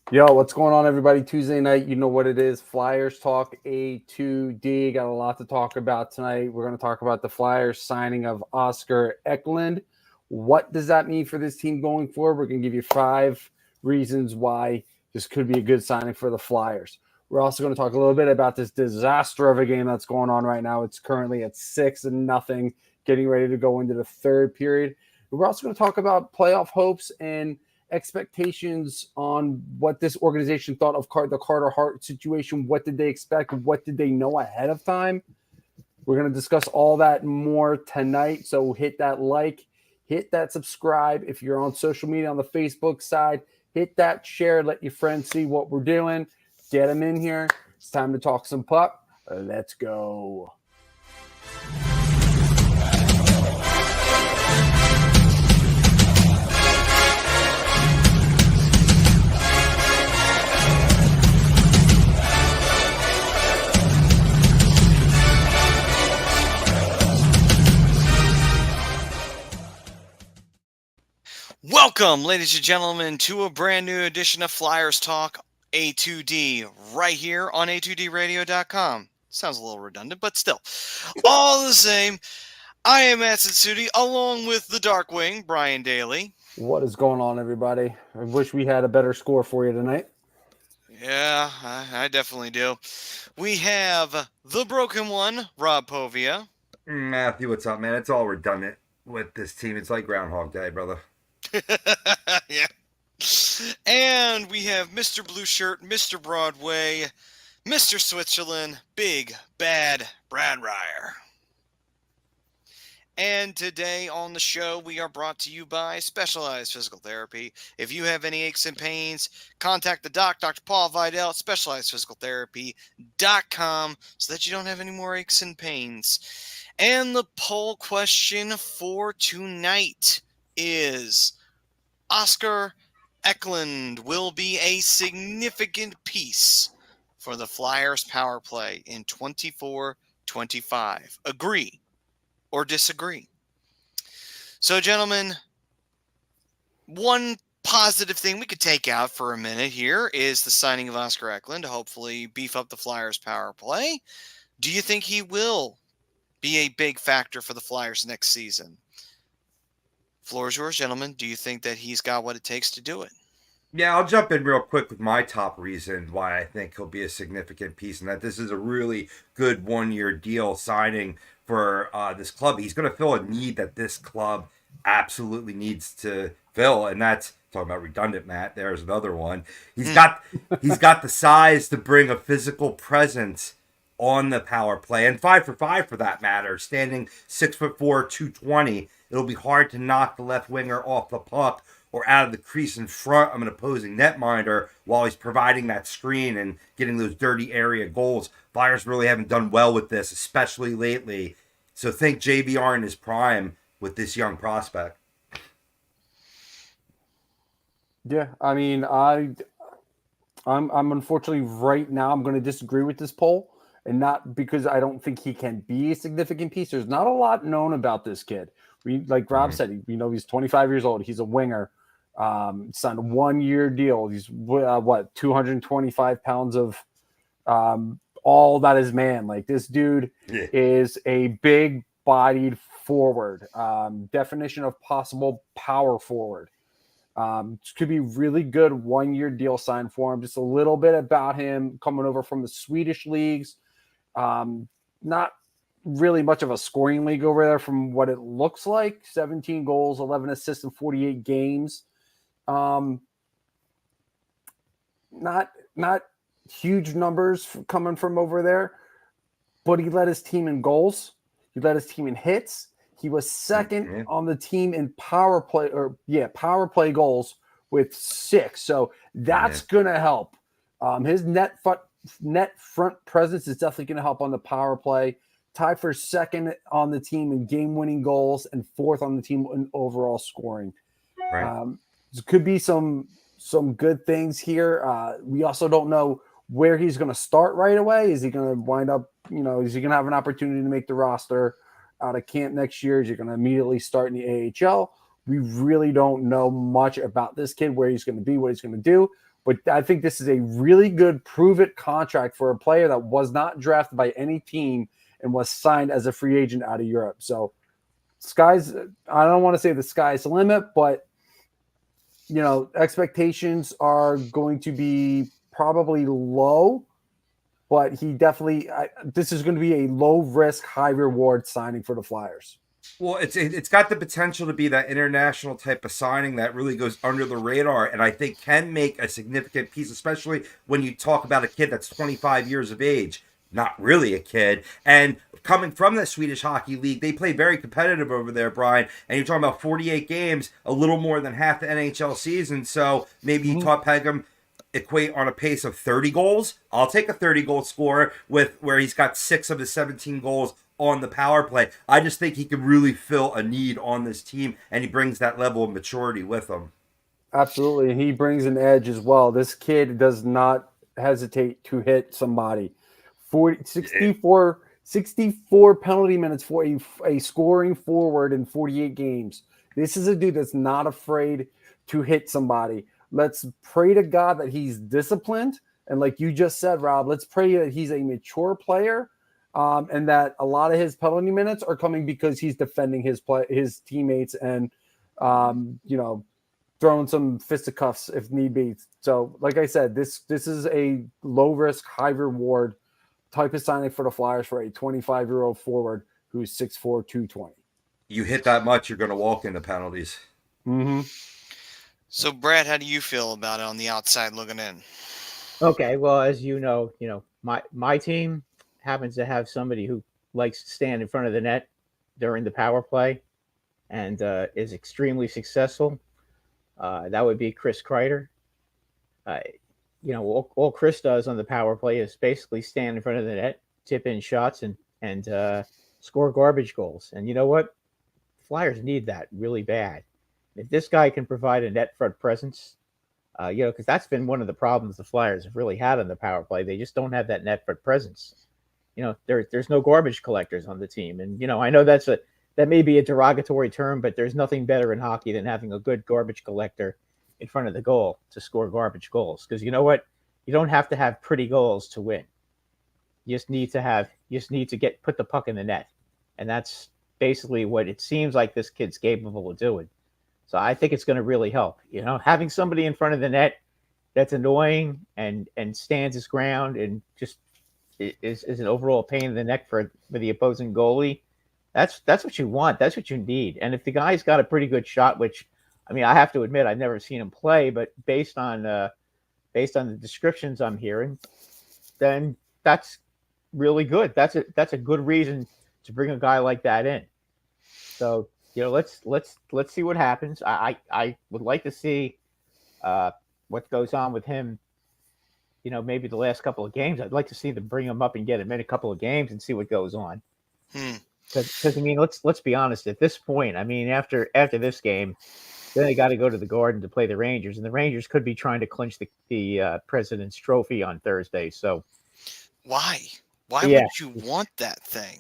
Yo, what's going on, everybody? Tuesday night, you know what it is. Flyers Talk A2D. Got a lot to talk about tonight. We're going to talk about the Flyers signing of Oscar Eklind. What does that mean for this team going forward? We're going to give you 5 reasons why this could be a good signing for the Flyers. We're also going to talk a little bit about this disaster of a game that's going on right now. It's currently at 6-0, getting ready to go into the third period. We're also going to talk about playoff hopes and expectations on what this organization thought of the Carter Hart situation. What did they expect? What did they know ahead of time? We're going to discuss all that and more tonight. So hit that like, hit that subscribe. If you're on social media on the Facebook side, hit that share. Let your friends see what we're doing. Get them in here. It's time to talk some puck. Let's go. Welcome, ladies and gentlemen, to a brand new edition of Flyers Talk A2D right here on a2dradio.com. Sounds a little redundant, but still. All the same, I am Matt Sutsuti, along with the Darkwing, Brian Daly. What is going on, everybody? I wish we had a better score for you tonight. Yeah, I definitely do. We have the Broken One, Rob Povia. Matthew, what's up, man? It's all redundant with this team. It's like Groundhog Day, brother. Yeah. And we have Mr. Blue Shirt, Mr. Broadway, Mr. Switzerland, Big Bad Brad Ryer. And today on the show, we are brought to you by Specialized Physical Therapy. If you have any aches and pains, contact the doc, Dr. Paul Vidal at SpecializedPhysicalTherapy.com so that you don't have any more aches and pains. And the poll question for tonight is Oscar Eklind will be a significant piece for the Flyers power play in 24-25. Agree or disagree? So, gentlemen, one positive thing we could take out for a minute here is the signing of Oscar Eklind to hopefully beef up the Flyers power play. Do you think he will be a big factor for the Flyers next season? Floor is yours, gentlemen. Do you think that he's got what it takes to do it? Yeah, I'll jump in real quick with my top reason why I think he'll be a significant piece, and that this is a really good one-year deal signing for this club. He's going to fill a need that this club absolutely needs to fill, and that's talking about redundant, Matt. There's another one. He's got the size to bring a physical presence on the power play, and 5-for-5 for that matter. Standing 6'4", 220, it'll be hard to knock the left winger off the puck or out of the crease in front of an opposing netminder while he's providing that screen and getting those dirty area goals. Flyers really haven't done well with this, especially lately. So think JVR in his prime with this young prospect. Yeah, I mean, I'm unfortunately right now I'm going to disagree with this poll, and not because I don't think he can be a significant piece. There's not a lot known about this kid. Like Rob said, he's 25 years old. He's a winger. Signed a 1-year deal. He's 225 pounds of all that is man. Like, this dude is a big-bodied forward. Definition of possible power forward. Could be really good 1-year deal signed for him. Just a little bit about him coming over from the Swedish leagues. Not really much of a scoring league over there from what it looks like. 17 goals, 11 assists in 48 games. Not huge numbers coming from over there, but he led his team in goals. He led his team in hits. He was second on the team in powerplay goals with 6. So that's going to help. His net front presence is definitely going to help on the power play. Tied for second on the team in game-winning goals and 4th on the team in overall scoring. Right. There could be some good things here. We also don't know where he's going to start right away. Is he going to wind up, is he going to have an opportunity to make the roster out of camp next year? Is he going to immediately start in the AHL? We really don't know much about this kid, where he's going to be, what he's going to do. But I think this is a really good prove-it contract for a player that was not drafted by any team and was signed as a free agent out of Europe. So I don't want to say the sky's the limit, but, expectations are going to be probably low. But he definitely this is going to be a low-risk, high-reward signing for the Flyers. Well, it's got the potential to be that international type of signing that really goes under the radar, and I think can make a significant piece, especially when you talk about a kid that's 25 years of age, not really a kid, and coming from the Swedish Hockey League, they play very competitive over there, Brian, and you're talking about 48 games, a little more than half the NHL season, so maybe you taught Pegum equate on a pace of 30 goals. I'll take a 30-goal scorer where he's got 6 of his 17 goals on the power play. I just think he can really fill a need on this team, and he brings that level of maturity with him. Absolutely, and he brings an edge as well. This kid does not hesitate to hit somebody. 64 penalty minutes for a scoring forward in 48 games. This is a dude that's not afraid to hit somebody. Let's pray to God that he's disciplined, and like you just said, Rob, let's pray that he's a mature player. And that a lot of his penalty minutes are coming because he's defending his teammates and, throwing some fisticuffs if need be. So, like I said, this is a low risk, high reward type of signing for the Flyers for a 25-year-old forward who's 6'4", 220. You hit that much, you're going to walk into penalties. Mm-hmm. So, Brad, how do you feel about it on the outside looking in? Okay, well, as you know, my team happens to have somebody who likes to stand in front of the net during the power play and is extremely successful. That would be Chris Kreider. All Chris does on the power play is basically stand in front of the net, tip in shots, and score garbage goals. And you know what? Flyers need that really bad. If this guy can provide a net front presence, because that's been one of the problems the Flyers have really had on the power play. They just don't have that net front presence. There's no garbage collectors on the team. And, I know that may be a derogatory term, but there's nothing better in hockey than having a good garbage collector in front of the goal to score garbage goals. Because you know what? You don't have to have pretty goals to win. You just need to put the puck in the net. And that's basically what it seems like this kid's capable of doing. So I think it's going to really help. Having somebody in front of the net that's annoying and stands his ground and just is an overall pain in the neck for the opposing goalie. That's what you want. That's what you need. And if the guy's got a pretty good shot, which, I have to admit, I've never seen him play, but based on the descriptions I'm hearing, then that's really good. That's a good reason to bring a guy like that in. So, let's see what happens. I would like to see what goes on with him. Maybe the last couple of games. I'd like to see them bring him up and get him in a couple of games and see what goes on. Because let's be honest. At this point, after this game, then they got to go to the Garden to play the Rangers, and the Rangers could be trying to clinch the President's Trophy on Thursday. So, why would you want that thing?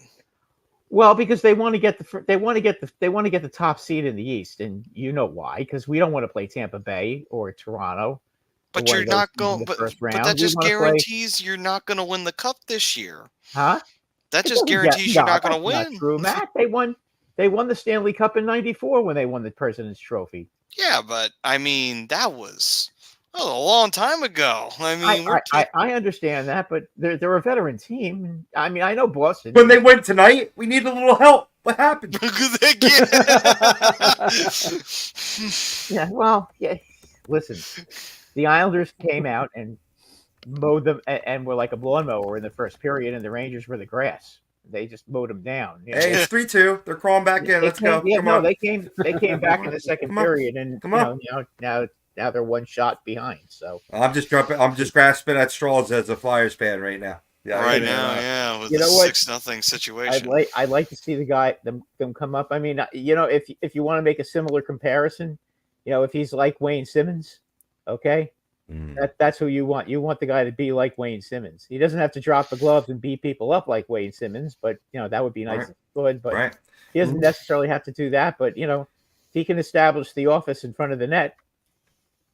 Well, because they want to get the top seed in the East, and you know why? Because we don't want to play Tampa Bay or Toronto. But you're not going. But that just guarantees you're not going to win the cup this year. Huh? That just guarantees you're not going to win. Not true, Matt. They won the Stanley Cup in '94 when they won the President's Trophy. Yeah, but that was a long time ago. I understand that, but they're a veteran team. I know Boston. When they went tonight, we need a little help. What happened? Listen, the Islanders came out and mowed them and were like a lawnmower in the first period, and the Rangers were the grass. They just mowed them down. Hey, it's 3-2. They're crawling back in. Let's go. Yeah, Come on. They came back in the second period, and now they're one shot behind. So I'm just grasping at straws as a Flyers fan right now. Yeah, with the 6-0 situation. I'd like to see them come up. If you want to make a similar comparison, if he's like Wayne Simmons, okay, that's who you want. You want the guy to be like Wayne Simmons. He doesn't have to drop the gloves and beat people up like Wayne Simmons, but that would be nice and good. But he doesn't necessarily have to do that. But if he can establish the office in front of the net,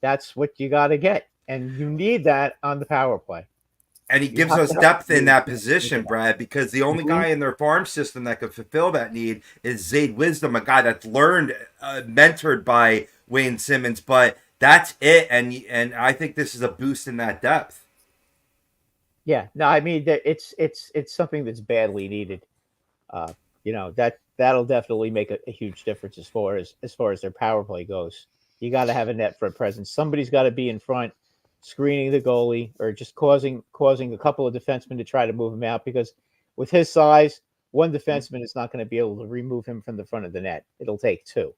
that's what you got to get. And you need that on the power play. And he You gives have us to have depth in that somebody position, that. Brad, because the only Mhm. guy in their farm system that could fulfill that need is Zayd Wisdom, a guy that's learned, mentored by Wayne Simmons. But that's it, and I think this is a boost in that depth. Yeah, no, I mean it's something that's badly needed. That'll definitely make a huge difference as far as their power play goes. You got to have a net front presence. Somebody's got to be in front, screening the goalie or just causing a couple of defensemen to try to move him out, because with his size, one defenseman is not going to be able to remove him from the front of the net. It'll take two.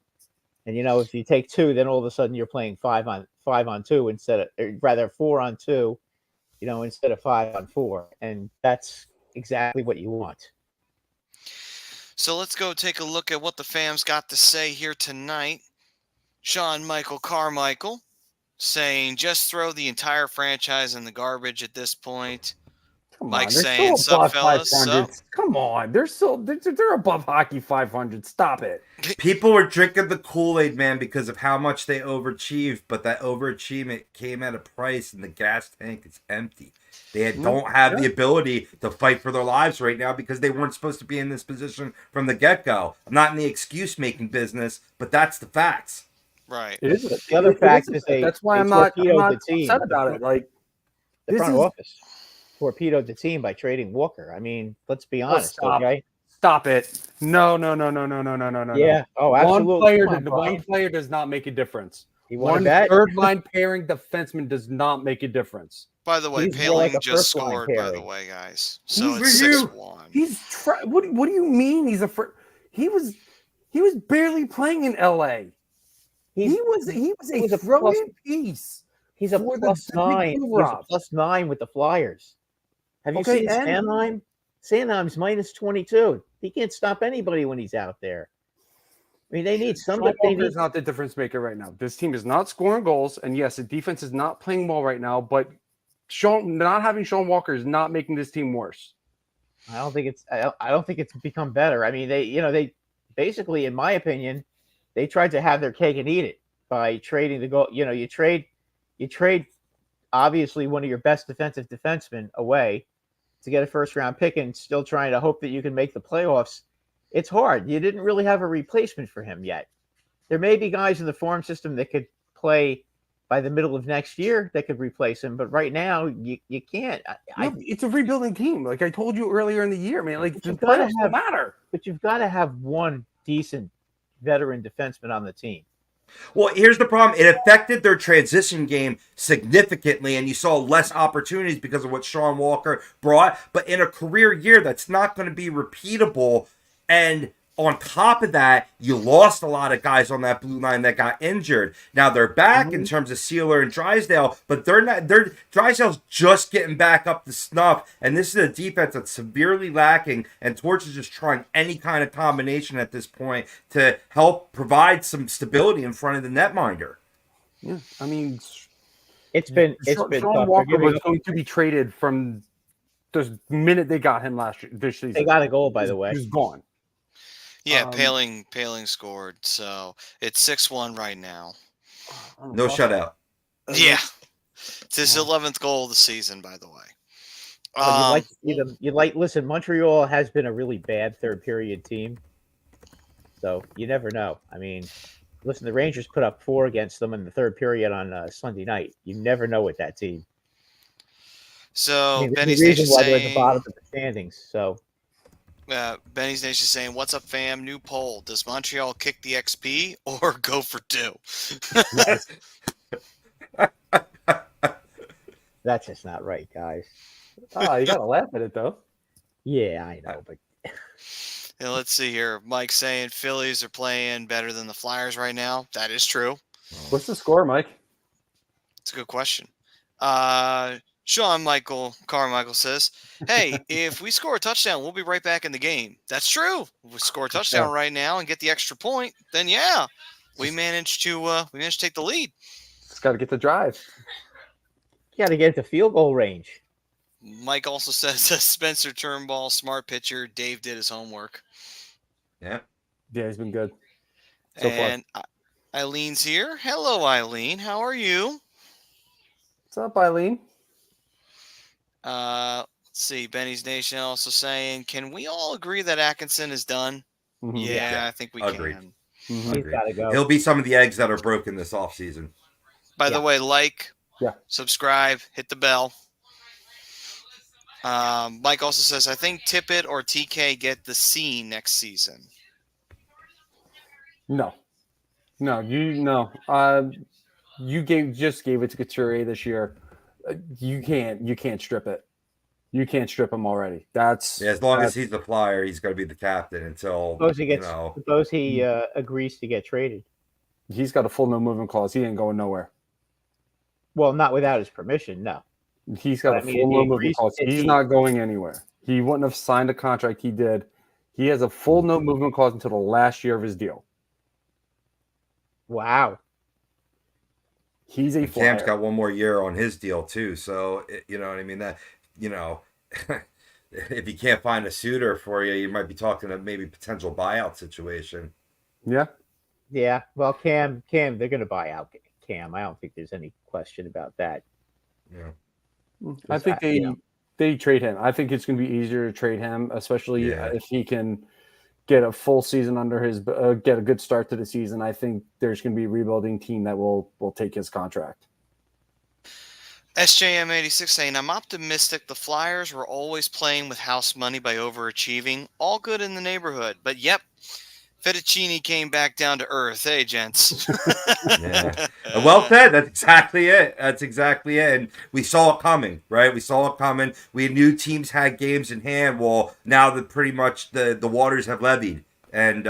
And if you take two, then all of a sudden you're playing 5-on-2 instead of, or rather 4-on-2, instead of 5-on-4. And that's exactly what you want. So let's go take a look at what the fams got to say here tonight. Sean Michael Carmichael saying, just throw the entire franchise in the garbage at this point. Come Mike on, they're saying, still above sup, fellas? 500. Come on, they're above hockey 500. Stop it. People were drinking the Kool-Aid, man, because of how much they overachieved, but that overachievement came at a price, and the gas tank is empty. They don't have the ability to fight for their lives right now because they weren't supposed to be in this position from the get-go. I'm not in the excuse-making business, but that's the facts. Right. It is. The other fact is that's why I'm not upset about it. Like, the front office torpedoed the team by trading Walker. I mean, let's be honest, okay? Stop it. No. Yeah. Oh, absolutely. One player does not make a difference. One third line pairing defenseman does not make a difference. By the way, Paling just scored, by the way, guys. So it's 6-1. What do you mean he's he was barely playing in LA. He was a throw-in piece. He's a +9. He's a +9 with the Flyers. Have you seen Sanheim? Sanheim's -22. He can't stop anybody when he's out there. I mean, they need somebody. Walker's not the difference maker right now. This team is not scoring goals, and yes, the defense is not playing well right now. But not having Sean Walker is not making this team worse. I don't think it's become better. I mean, they basically, in my opinion, they tried to have their cake and eat it by trading the goal. You trade obviously one of your best defensive defensemen away to get a first-round pick, and still trying to hope that you can make the playoffs. It's hard. You didn't really have a replacement for him yet. There may be guys in the farm system that could play by the middle of next year that could replace him, but right now you can't. It's a rebuilding team, like I told you earlier in the year, man. Like, the playoffs don't matter. But you've got to have one decent veteran defenseman on the team. Well, here's the problem. It affected their transition game significantly, and you saw less opportunities because of what Sean Walker brought. But in a career year, that's not going to be repeatable. And on top of that, you lost a lot of guys on that blue line that got injured. Now they're back in terms of Sealer and Drysdale, but Drysdale's just getting back up to snuff. And this is a defense that's severely lacking, and Torts is just trying any kind of combination at this point to help provide some stability in front of the netminder. Yeah, I mean, it's been Sean Walker was going to be traded from the minute they got him this season. They got a goal, by the way. He's gone. Yeah, Paling scored, so it's 6-1 right now. No shutout. Yeah, it's his 11th goal of the season, by the way. Listen, Montreal has been a really bad third period team, so you never know. I mean, listen, the Rangers put up 4 against them in the third period on Sunday night. You never know with that team. So Benny's Nation why they're at the bottom of the standings. So. Benny's Nation saying, "What's up, fam? New poll: does Montreal kick the XP or go for 2?" That's just not right, guys. Oh, you gotta laugh at it though. Yeah, I know, but yeah, let's see here. Mike saying Phillies are playing better than the Flyers right now. That is true. What's the score, Mike? It's a good question. Sean Michael Carmichael says, "Hey, if we score a touchdown, we'll be right back in the game." That's true. If we score a touchdown right now and get the extra point, then yeah, we managed to take the lead. Just got to get the drive. You got to get to field goal range. Mike also says Spencer Turnbull, smart pitcher. Dave did his homework. Yeah, he's been good. So and far. Eileen's here. Hello, Eileen. How are you? What's up, Eileen? Let's see. Benny's Nation also saying, can we all agree that Atkinson is done? Mhm. Yeah, I think we Agreed. can. Mhm. He's got to go. He'll be some of the eggs that are broken this offseason. By the Yeah. way, like, Yeah. subscribe, hit the bell. Mike also says, I think Tippett or TK get the C next season. No. You just gave it to Couturier this year. You can't strip it. You can't strip him already. As long as he's the Flyer, he's going to be the captain until Suppose he agrees to get traded. He's got a full no movement clause. He ain't going nowhere. Well, not without his permission. No. He's got full no movement clause. He's not going anywhere. He wouldn't have signed a contract. He did. He has a full no movement clause until the last year of his deal. Wow. He's a Flyer. Cam's got one more year on his deal too, so you know what I mean. That if you can't find a suitor for you, you might be talking a maybe potential buyout situation. Yeah. Yeah. Well, Cam, they're going to buy out Cam. I don't think there's any question about that. Yeah. I think they trade him. I think it's going to be easier to trade him, especially if he can get a full season under his get a good start to the season. I think there's going to be a rebuilding team that will take his contract. SJM86 saying, I'm optimistic the Flyers were always playing with house money by overachieving. All good in the neighborhood. But, yep, Fettuccine came back down to earth. Hey, gents. Yeah. Well said. That's exactly it. And we saw it coming, right? We knew teams had games in hand. Well, now that pretty much the waters have levied. And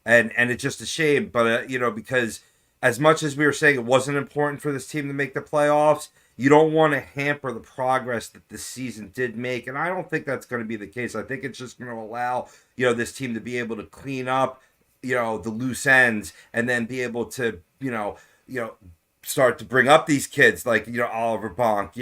it's just a shame. But, because as much as we were saying it wasn't important for this team to make the playoffs, you don't want to hamper the progress that this season did make. And I don't think that's going to be the case. I think it's just going to allow, this team to be able to clean up, the loose ends and then be able to, start to bring up these kids like, Oliver Bonk,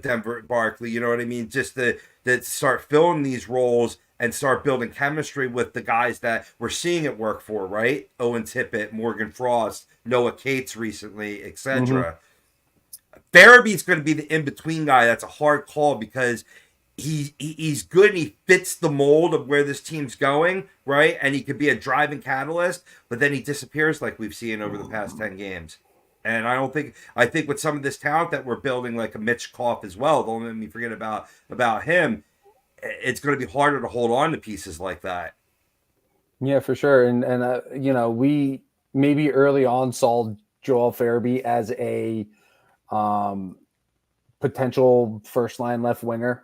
Denver Barkley, you know what I mean? Just to start filling these roles and start building chemistry with the guys that we're seeing it work for, right? Owen Tippett, Morgan Frost, Noah Cates recently, etc. Mm-hmm. Farabee's going to be the in-between guy. That's a hard call because he's good and he fits the mold of where this team's going, right? And he could be a driving catalyst, but then he disappears like we've seen over the past 10 games. And I think with some of this talent that we're building, like a Mitch Koff as well, don't let me forget about him, it's going to be harder to hold on to pieces like that. Yeah, for sure. And we maybe early on saw Joel Farabee as a potential first line left winger.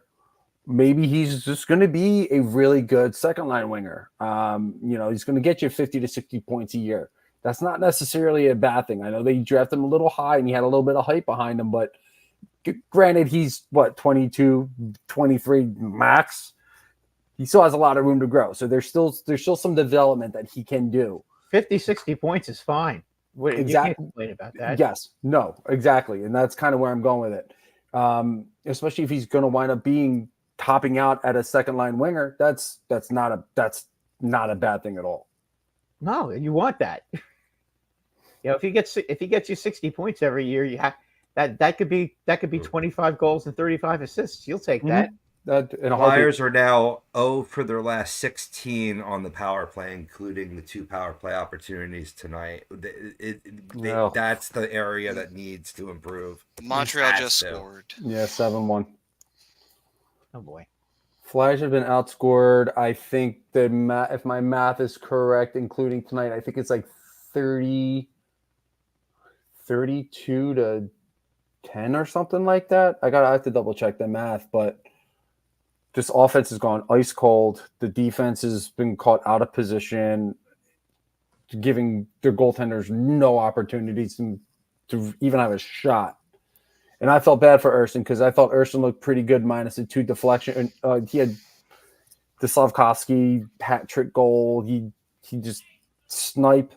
Maybe he's just going to be a really good second line winger. He's going to get you 50 to 60 points a year. That's not necessarily a bad thing. I know they drafted him a little high and he had a little bit of hype behind him, but granted, he's 22, 23 max. He still has a lot of room to grow. So there's still some development that he can do. 50, 60 points is fine. Exactly. You can't complain about that. Yes. No, exactly. And that's kind of where I'm going with it. Especially if he's going to wind up topping out at a second line winger. That's not a bad thing at all. No, you want that. If he gets you 60 points every year, you have that could be 25 goals and 35 assists. You'll take that. The Flyers are now 0 for their last 16 on the power play, including the 2 power play opportunities tonight. That's the area that needs to improve. Montreal just scored. Yeah, 7-1. Oh boy. Flyers have been outscored. I think if my math is correct, including tonight, I think it's like 32 to 10 or something like that. I have to double check the math, but this offense has gone ice cold. The defense has been caught out of position, giving their goaltenders no opportunities to even have a shot. And I felt bad for Ersson because I thought Ersson looked pretty good minus the 2 deflection. He had the Slavkovsky hat trick goal. He just sniped.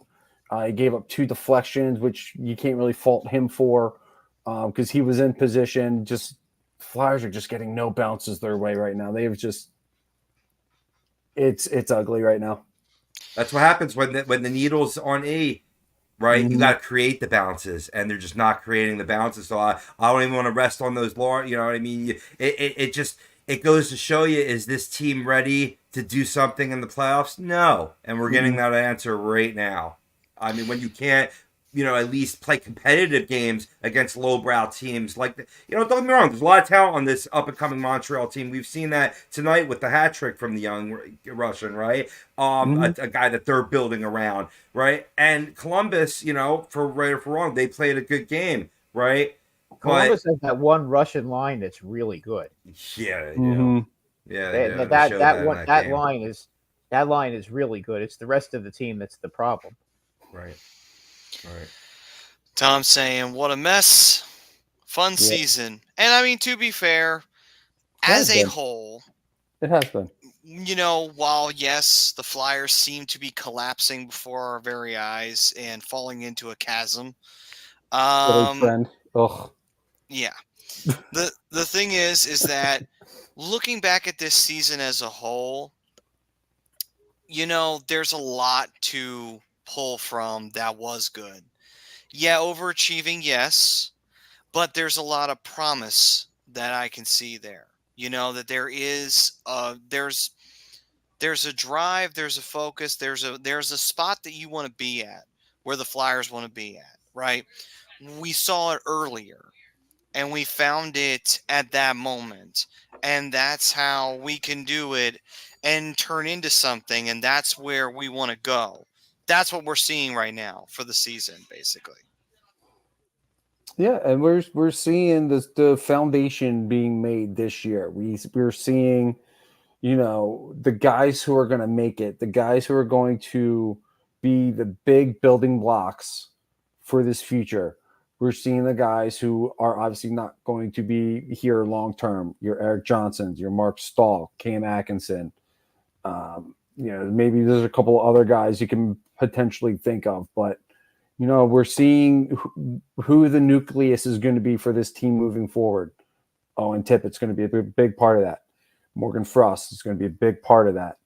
He gave up 2 deflections, which you can't really fault him for because he was in position. Just Flyers are just getting no bounces their way right now. They've just it's ugly right now. That's what happens when the needle's on E. right? You Mhm. got to create the bounces, and they're just not creating the bounces. So I don't even want to rest on those laurels. You know what I mean? It just it goes to show you: is this team ready to do something in the playoffs? No, and we're getting that answer right now. I mean, when you can't, at least play competitive games against lowbrow teams like the, don't get me wrong. There's a lot of talent on this up and coming Montreal team. We've seen that tonight with the hat trick from the young Russian, right? A guy that they're building around, right? And Columbus, for right or for wrong, they played a good game, right? Columbus has that one Russian line that's really good. Yeah, Mhm. yeah, They showed that in that game. line is really good. It's the rest of the team that's the problem. Right. Tom saying, what a mess. Fun season. And I mean, to be fair, as a whole, it has been. While yes, the Flyers seem to be collapsing before our very eyes and falling into a chasm. Trend. Ugh. Yeah. The thing is that looking back at this season as a whole, there's a lot to pull from that was good. Yeah, overachieving, yes, but there's a lot of promise that I can see there. That there is there's a drive, there's a focus, there's a spot that you want to be at, where the Flyers want to be at, right? We saw it earlier, and we found it at that moment, and that's how we can do it and turn into something, and that's where we want to go. That's what we're seeing right now for the season, basically. Yeah, and we're seeing the foundation being made this year. We're seeing, the guys who are going to make it, the guys who are going to be the big building blocks for this future. We're seeing the guys who are obviously not going to be here long term. Your Erik Johnsons, your Mark Stahl, Cam Atkinson. Maybe there's a couple of other guys you can potentially think of, but we're seeing who the nucleus is going to be for this team moving forward. Oh, and Tippett's going to be a big part of that. Morgan Frost is going to be a big part of that.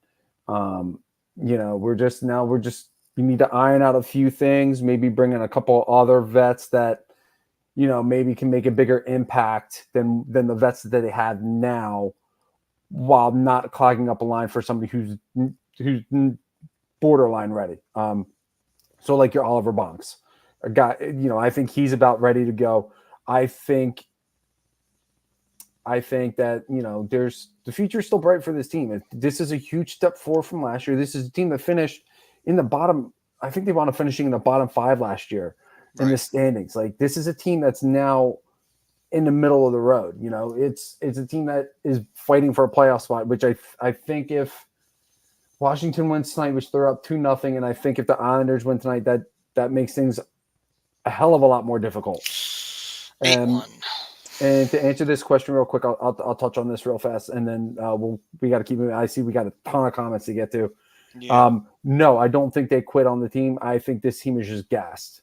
We need to iron out a few things, maybe bring in a couple other vets that, maybe can make a bigger impact than the vets that they have now, while not clogging up a line for somebody who's borderline ready. So like your Oliver Bonks, a guy, I think he's about ready to go. I think that, there's the future is still bright for this team. This is a huge step forward from last year. This is a team that finished in the bottom. I think they wound up finishing in the bottom 5 last year in the standings. Like, this is a team that's now in the middle of the road. It's a team that is fighting for a playoff spot, which I think if Washington wins tonight, which they're up 2-0, and I think if the Islanders win tonight, that makes things a hell of a lot more difficult. 8-1. And to answer this question real quick, I'll touch on this real fast, and then we got to keep moving. I see we got a ton of comments to get to. Yeah. No, I don't think they quit on the team. I think this team is just gassed.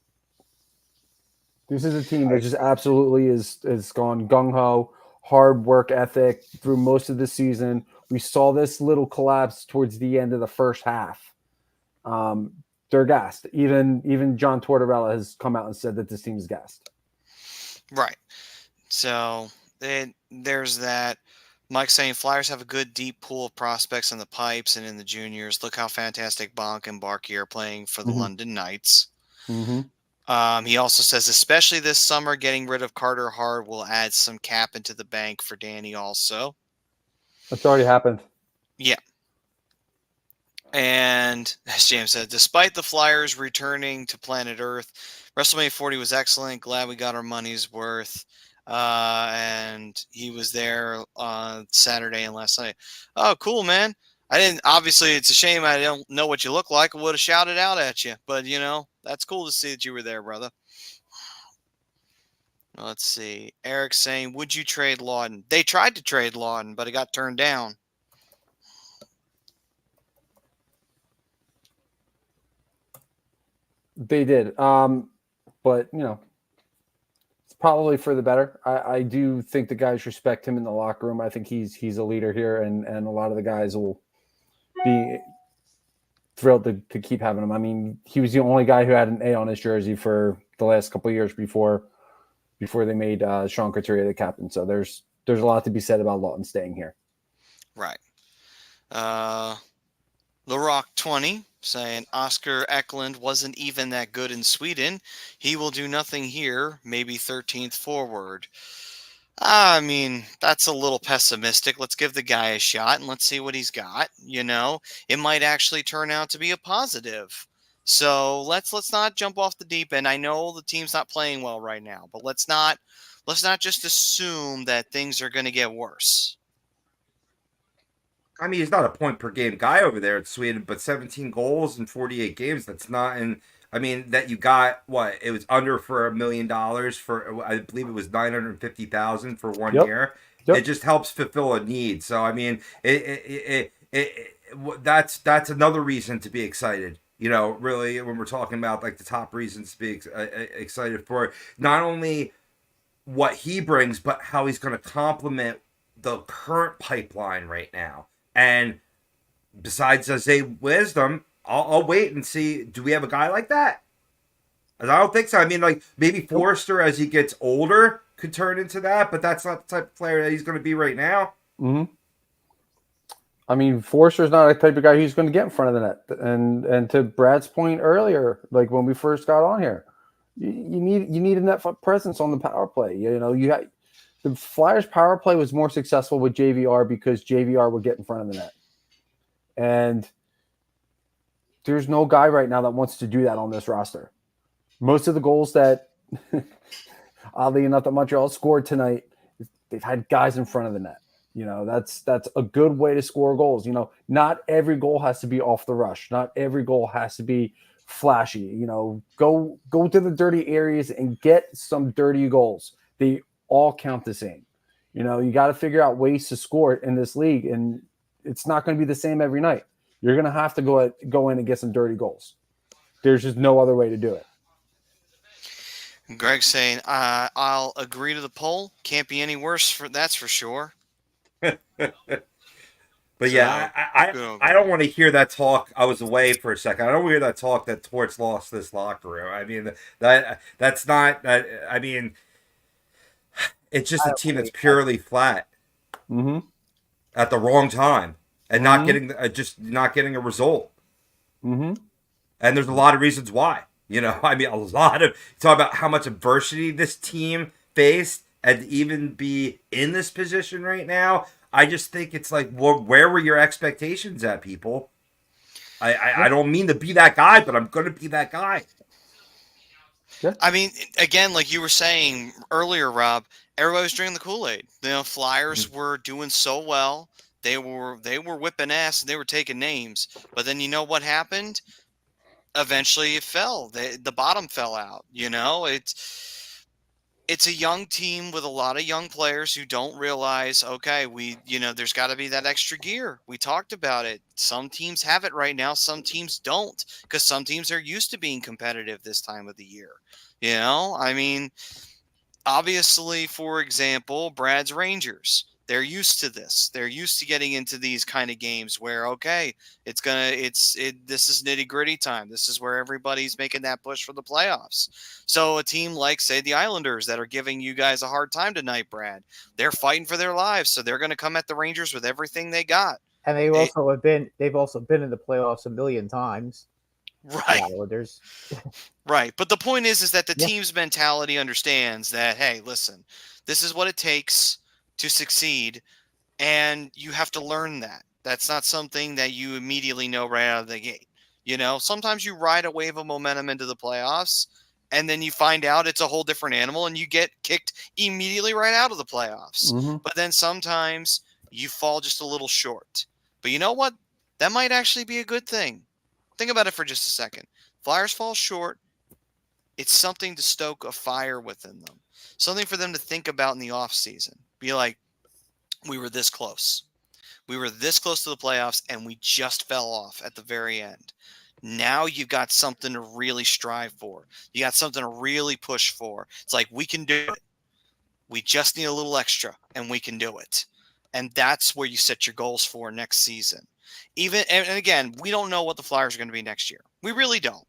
This is a team that just absolutely is gone gung-ho, hard work ethic through most of the season. We saw this little collapse towards the end of the first half. They're gassed. Even John Tortorella has come out and said that this team is gassed. Right. So there's that. Mike saying Flyers have a good deep pool of prospects in the pipes and in the juniors. Look how fantastic Bonk and Barkey are playing for the London Knights. Mm-hmm. He also says, especially this summer, getting rid of Carter Hart will add some cap into the bank for Danny also. That's already happened. Yeah. And as James said, despite the Flyers returning to planet Earth, WrestleMania 40 was excellent. Glad we got our money's worth. And he was there on Saturday and last night. Oh, cool, man. Obviously, it's a shame I don't know what you look like. I would have shouted out at you. But, that's cool to see that you were there, brother. Let's see. Eric saying, would you trade Lawton? They tried to trade Lawton, but it got turned down. They did. But, it's probably for the better. I do think the guys respect him in the locker room. I think he's a leader here, and a lot of the guys will be thrilled to keep having him. I mean, he was the only guy who had an A on his jersey for the last couple of years before they made Sean Couturier the captain. So there's a lot to be said about Lawton staying here. Right. The Rock 20 saying Oscar Eklind wasn't even that good in Sweden. He will do nothing here, maybe 13th forward. I mean, that's a little pessimistic. Let's give the guy a shot and let's see what he's got. It might actually turn out to be a positive. So let's not jump off the deep end. I know the team's not playing well right now, but let's not just assume that things are going to get worse. I mean, he's not a point per game guy over there in Sweden, but 17 goals in 48 games. That's not in. I mean, that you got what? It was under for $1 million for, I believe it was $950,000 for 1 year. Yep. It just helps fulfill a need. So I mean, that's another reason to be excited. Really, when we're talking about like the top reasons to be excited for not only what he brings, but how he's going to complement the current pipeline right now. And besides Isaiah Wisdom, I'll wait and see. Do we have a guy like that? I don't think so. I mean, like maybe Forster as he gets older could turn into that, but that's not the type of player that he's going to be right now. Mm-hmm. I mean, Forster's not a type of guy who's going to get in front of the net. And to Brad's point earlier, like when we first got on here, you need a net presence on the power play. You got the Flyers power play was more successful with JVR because JVR would get in front of the net. And there's no guy right now that wants to do that on this roster. Most of the goals that, oddly enough, that Montreal scored tonight, they've had guys in front of the net. That's a good way to score goals. Not every goal has to be off the rush. Not every goal has to be flashy. Go to the dirty areas and get some dirty goals. They all count the same. You got to figure out ways to score in this league, and it's not going to be the same every night. You're going to have to go in and get some dirty goals. There's just no other way to do it. Greg's saying, I'll agree to the poll. Can't be any worse, that's for sure. But yeah, I don't want to hear that talk. I was away for a second. I don't want to hear that talk that Torts lost this locker room. I mean, that's not that. I mean, it's just a team that's purely flat at the wrong time and not getting not getting a result. And there's a lot of reasons why. I mean, a lot of talk about how much adversity this team faced and even be in this position right now. I just think it's like, where were your expectations at, people? I don't mean to be that guy, but I'm going to be that guy. Yeah. I mean, again, like you were saying earlier, Rob, everybody was drinking the Kool-Aid. Flyers were doing so well. They were whipping ass and they were taking names. But then you know what happened? Eventually it fell. The bottom fell out. It's a young team with a lot of young players who don't realize, okay, there's got to be that extra gear. We talked about it. Some teams have it right now. Some teams don't, because some teams are used to being competitive this time of the year. I mean, obviously, for example, Brad's Rangers, they're used to this. They're used to getting into these kind of games where, okay, this is nitty gritty time. This is where everybody's making that push for the playoffs. So a team like, say, the Islanders that are giving you guys a hard time tonight, Brad, they're fighting for their lives. So they're going to come at the Rangers with everything they got. And they've also been in the playoffs a million times. Right. Islanders. Right. But the point is that the team's mentality understands that, hey, listen, this is what it takes to succeed, and you have to learn that. That's not something that you immediately know right out of the gate. Sometimes you ride a wave of momentum into the playoffs, and then you find out it's a whole different animal, and you get kicked immediately right out of the playoffs. But then sometimes you fall just a little short. But you know what? That might actually be a good thing. Think about it for just a second. Flyers fall short. It's something to stoke a fire within them. Something for them to think about in the offseason. Be like, we were this close. We were this close to the playoffs, and we just fell off at the very end. Now you've got something to really strive for. You got something to really push for. It's like, we can do it. We just need a little extra, and we can do it. And that's where you set your goals for next season. And again, we don't know what the Flyers are going to be next year. We really don't.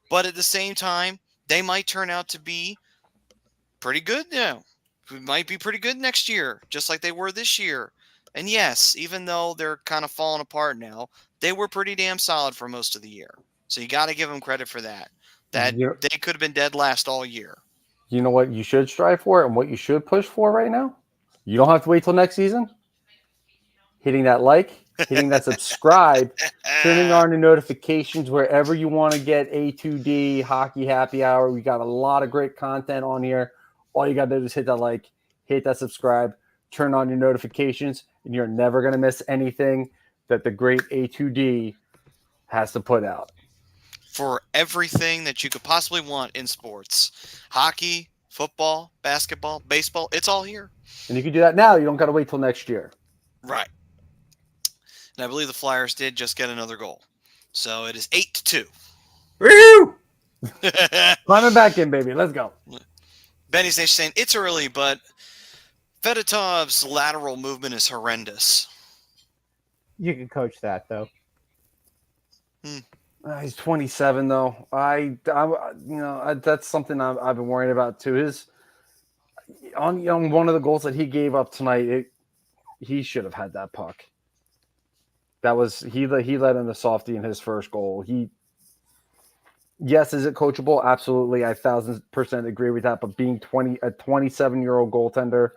But at the same time, they might turn out to be pretty good now. We might be pretty good next year, just like they were this year. And yes, even though they're kind of falling apart now, they were pretty damn solid for most of the year. So you got to give them credit for that. That they could have been dead last all year. You know what you should strive for and what you should push for right now? You don't have to wait till next season. Hitting that like, hitting that subscribe, turning on the notifications wherever you want to get A2D, Hockey Happy Hour. We got a lot of great content on here. All you got to do is hit that like, hit that subscribe, turn on your notifications, and you're never going to miss anything that the great A2D has to put out. For everything that you could possibly want in sports, hockey, football, basketball, baseball, it's all here. And you can do that now. You don't got to wait till next year. Right. And I believe the Flyers did just get another goal. So it is 8-2. Woo! Climbing back in, baby. Let's go. Benny's Nation saying, it's early, but Fedotov's lateral movement is horrendous. You can coach that, though. He's 27, though. That's something I've been worrying about too. On one of the goals that he gave up tonight, he should have had that puck. He let in the softie in his first goal. Yes, is it coachable? Absolutely, I 1,000% agree with that. But being a 27-year-old goaltender,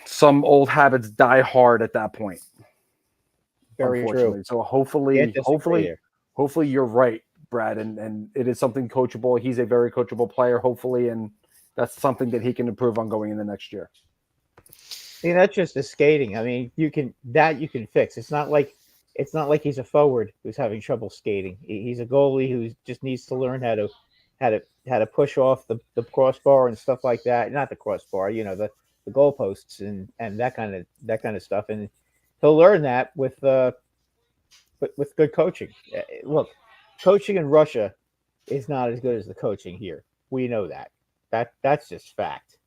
some old habits die hard at that point. Very true. So hopefully you're right, Brad, and it is something coachable. He's a very coachable player, hopefully, and that's something that he can improve on going in the next year. That's just the skating. I mean, you can fix. It's not like he's a forward who's having trouble skating. He's a goalie who just needs to learn how to push off the crossbar and stuff like that. Not the crossbar, the goalposts and that kind of stuff. And he'll learn that with good coaching. Look, coaching in Russia is not as good as the coaching here. We know that. That's just fact.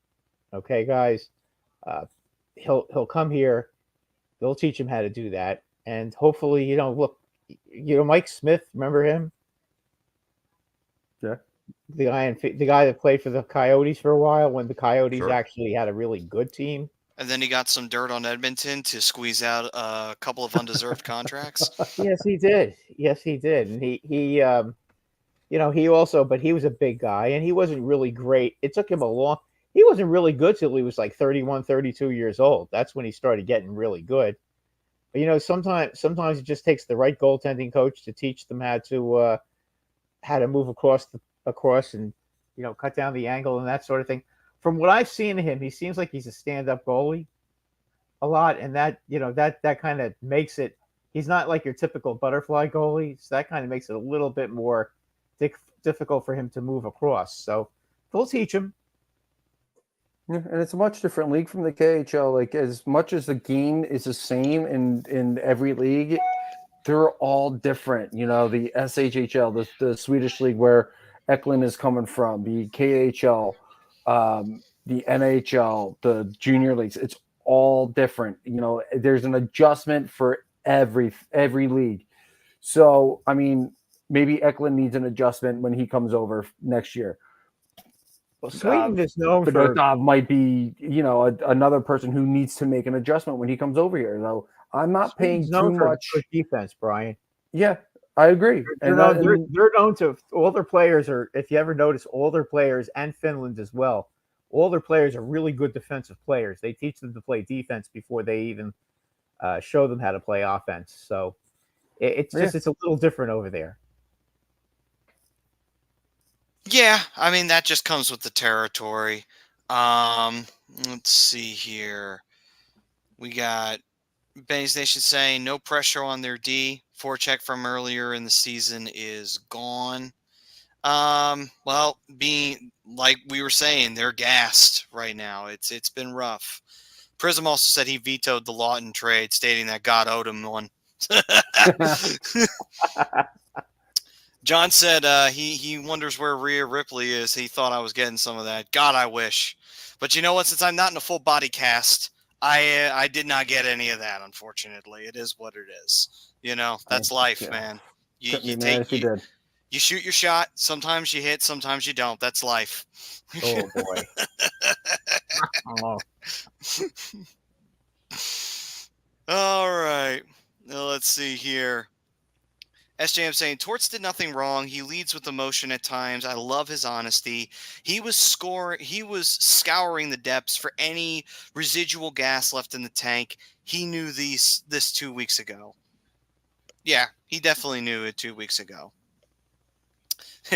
Okay, guys. He'll come here. They'll teach him how to do that, and hopefully, Mike Smith. Remember him? Yeah. The guy that played for the Coyotes for a while when the Coyotes actually had a really good team. And then he got some dirt on Edmonton to squeeze out a couple of undeserved contracts. Yes, he did. And he also, but he was a big guy and he wasn't really great. It took him he wasn't really good till he was like 31, 32 years old. That's when he started getting really good. But, sometimes it just takes the right goaltending coach to teach them how to move across and, cut down the angle and that sort of thing. From what I've seen of him, he seems like he's a stand-up goalie a lot, and that kind of makes it. He's not like your typical butterfly goalie, so that kind of makes it a little bit more difficult for him to move across. So they'll teach him. Yeah, and it's a much different league from the KHL. Like, as much as the game is the same in every league, they're all different. The SHHL, the Swedish league where Eklind is coming from, the KHL, the NHL, the junior leagues. It's all different. There's an adjustment for every league. So, I mean, maybe Eklind needs an adjustment when he comes over next year. Well, Sweden is known for Fedotov might be, another person who needs to make an adjustment when he comes over here. Though I'm not paying too much defense, Brian. Yeah, I agree. They're known to all their players are. If you ever notice, all their players and Finland as well. All their players are really good defensive players. They teach them to play defense before they even show them how to play offense. So it's a little different over there. Yeah, I mean, that just comes with the territory. Let's see here. We got Benny's Nation saying no pressure on their D. Forecheck from earlier in the season is gone. Well, being like we were saying, they're gassed right now. It's been rough. Prism also said he vetoed the Lawton trade, stating that God owed him one. John said he wonders where Rhea Ripley is. He thought I was getting some of that. God, I wish. But you know what? Since I'm not in a full body cast, I did not get any of that, unfortunately. It is what it is. That's life, Yeah. man. Couldn't be mad if you did. You shoot your shot. Sometimes you hit, sometimes you don't. That's life. Oh boy. Oh. All right. Now let's see here. SJM saying Torts did nothing wrong. He leads with emotion at times. I love his honesty. He was scouring the depths for any residual gas left in the tank. He knew this 2 weeks ago. Yeah, he definitely knew it 2 weeks ago.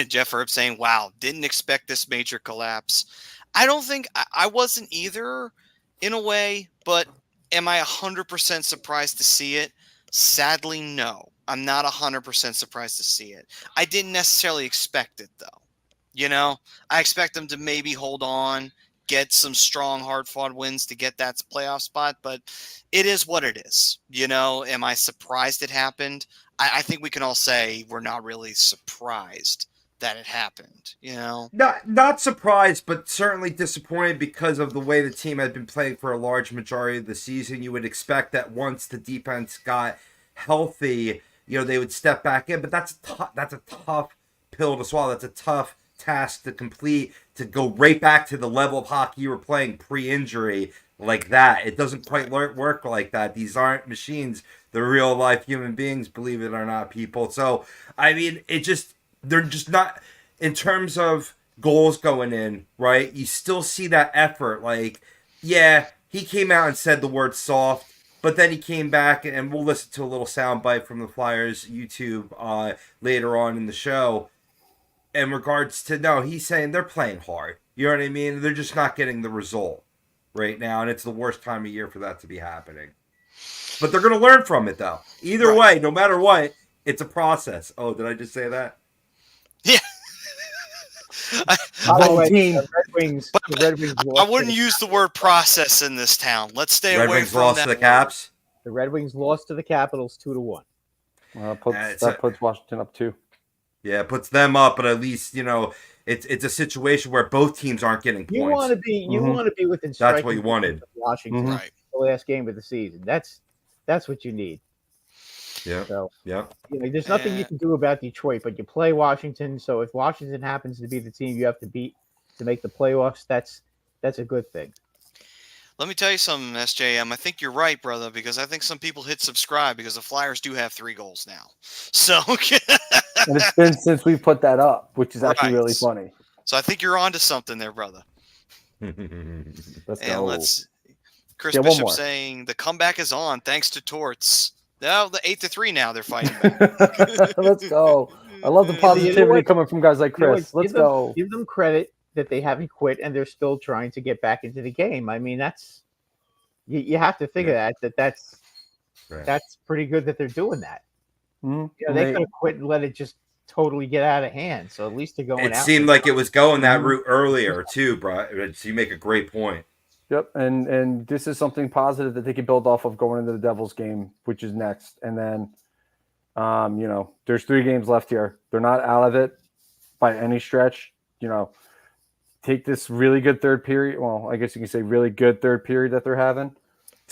Jeff Herb saying, wow, didn't expect this major collapse. I don't think I wasn't either in a way, but am I 100% surprised to see it? Sadly, no. I'm not 100% surprised to see it. I didn't necessarily expect it, though. I expect them to maybe hold on, get some strong, hard-fought wins to get that playoff spot, but it is what it is. Am I surprised it happened? I think we can all say we're not really surprised that it happened, Not surprised, but certainly disappointed because of the way the team had been playing for a large majority of the season. You would expect that once the defense got healthy, they would step back in, but that's a tough pill to swallow. That's a tough task to complete, to go right back to the level of hockey you were playing pre-injury like that. It doesn't quite work like that. These aren't machines. They're real life human beings, believe it or not, people. So, I mean, they're just not, in terms of goals going in, right? You still see that effort. Like, yeah, he came out and said the word soft, but then he came back, and we'll listen to a little soundbite from the Flyers YouTube later on in the show in regards to, no, he's saying they're playing hard. You know what I mean? They're just not getting the result right now, and it's the worst time of year for that to be happening. But they're going to learn from it, though. Either way, no matter what, it's a process. Oh, did I just say that? Yeah. The Red Wings. I wouldn't use the word process in this town. Let's stay Red away Wings from lost that. to the Caps. The Red Wings lost to the Capitals 2-1. That puts Washington up 2. Yeah, it puts them up, but at least it's a situation where both teams aren't getting points. You want to be within striking. That's what you wanted. Washington, right? The last game of the season. That's what you need. Yeah. So yeah. There's nothing you can do about Detroit, but you play Washington. So if Washington happens to be the team you have to beat to make the playoffs, that's a good thing. Let me tell you something, SJM. I think you're right, brother, because I think some people hit subscribe because the Flyers do have 3 goals now. So and it's been since we put that up, which is actually really funny. So I think you're onto something there, brother. Let's go. Chris Bishop saying the comeback is on thanks to Torts. Now the 8-3 now they're fighting back. Let's go. I love the positivity coming from guys like Chris. Let's go. Give them credit that they haven't quit and they're still trying to get back into the game. I mean, that's you have to figure that's pretty good that they're doing that. Mm-hmm. They could have quit and let it just totally get out of hand. So at least they're going. It seemed like it was going that route earlier too, bro. So you make a great point. Yep, and this is something positive that they can build off of going into the Devils game, which is next. And then, there's 3 games left here. They're not out of it by any stretch. Take this really good third period. Well, I guess you can say really good third period that they're having.